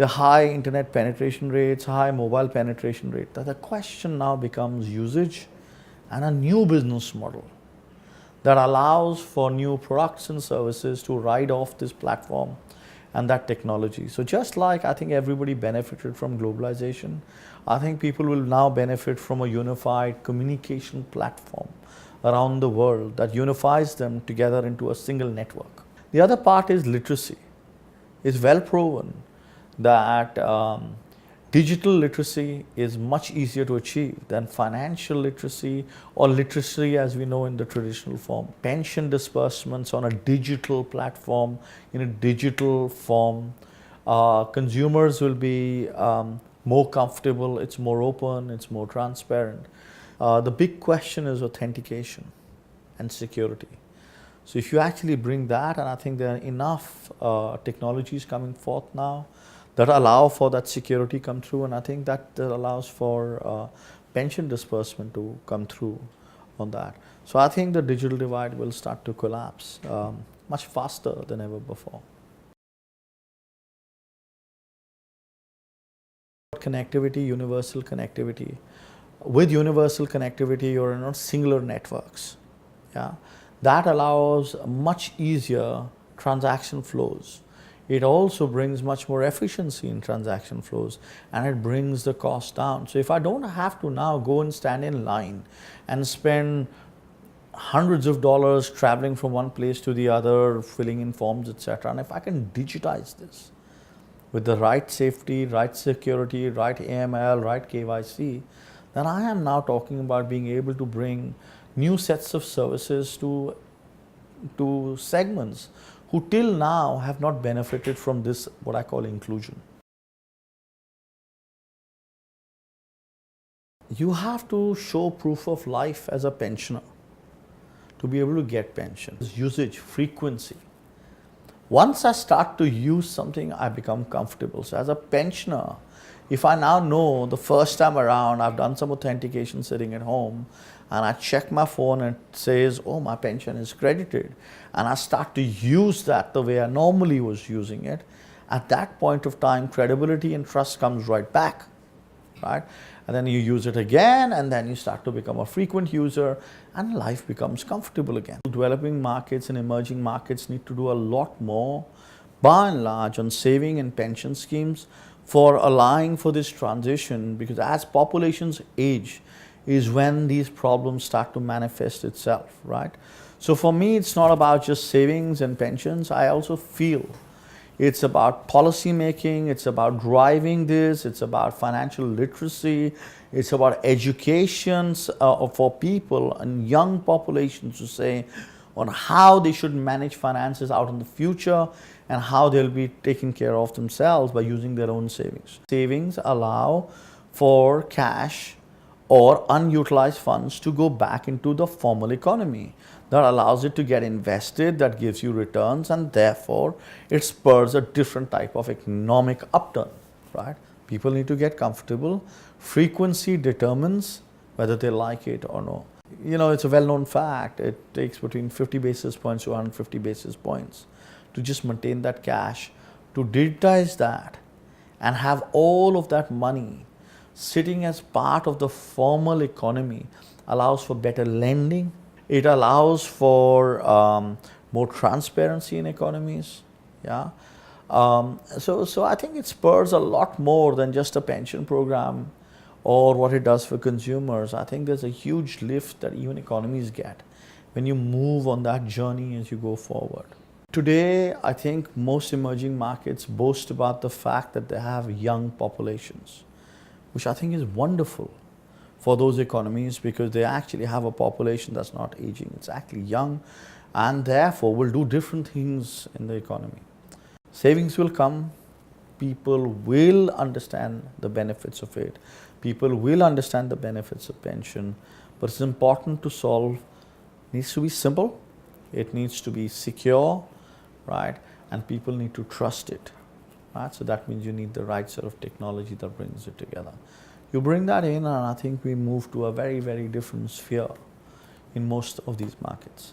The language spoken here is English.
the high internet penetration rates, high mobile penetration rate, that the question now becomes usage and a new business model that allows for new products and services to ride off this platform and that technology. So just like I think everybody benefited from globalization, I think people will now benefit from a unified communication platform around the world that unifies them together into a single network. The other part is literacy. It's well proven that digital literacy is much easier to achieve than financial literacy or literacy as we know in the traditional form. Pension disbursements on a digital platform, in a digital form, consumers will be more comfortable, it's more open, it's more transparent. The big question is authentication and security. So if you actually bring that, and I think there are enough technologies coming forth now that allow for that security come through, and I think that allows for pension disbursement to come through on that. So I think the digital divide will start to collapse much faster than ever before. Connectivity, universal connectivity. With universal connectivity, you're in singular networks. Yeah, that allows much easier transaction flows. It also brings much more efficiency in transaction flows, and it brings the cost down. So if I don't have to now go and stand in line and spend hundreds of dollars traveling from one place to the other, filling in forms, etc., and if I can digitize this with the right safety, right security, right AML, right KYC, then I am now talking about being able to bring new sets of services to segments who till now have not benefited from this, what I call inclusion. You have to show proof of life as a pensioner to be able to get pension. Usage, frequency. Once I start to use something, I become comfortable. So as a pensioner, if I now know the first time around, I've done some authentication sitting at home, and I check my phone and it says, oh, my pension is credited, and I start to use that the way I normally was using it, at that point of time, credibility and trust comes right back, right? And then you use it again, and then you start to become a frequent user, and life becomes comfortable again. Developing markets and emerging markets need to do a lot more, by and large, on saving and pension schemes for allowing for this transition, because as populations age is when these problems start to manifest itself, right? So for me, it's not about just savings and pensions. I also feel it's about policy making, it's about driving this, it's about financial literacy, it's about education for people and young populations to say on how they should manage finances out in the future and how they'll be taking care of themselves by using their own savings. Savings allow for cash or unutilized funds to go back into the formal economy. That allows it to get invested, that gives you returns, and therefore it spurs a different type of economic upturn, right? People need to get comfortable. Frequency determines whether they like it or no. You know, it's a well-known fact. It takes between 50 basis points to 150 basis points to just maintain that cash, to digitize that and have all of that money sitting as part of the formal economy allows for better lending. It allows for more transparency in economies. Yeah. So I think it spurs a lot more than just a pension program or what it does for consumers. I think there's a huge lift that even economies get when you move on that journey as you go forward. Today, I think most emerging markets boast about the fact that they have young populations, which I think is wonderful for those economies, because they actually have a population that's not aging. It's actually young, and therefore will do different things in the economy. Savings will come, people will understand the benefits of it, people will understand the benefits of pension, but it's important to solve. It needs to be simple, it needs to be secure, right? And people need to trust it, right? So that means you need the right sort of technology that brings it together. You bring that in, and I think we move to a very, very different sphere in most of these markets.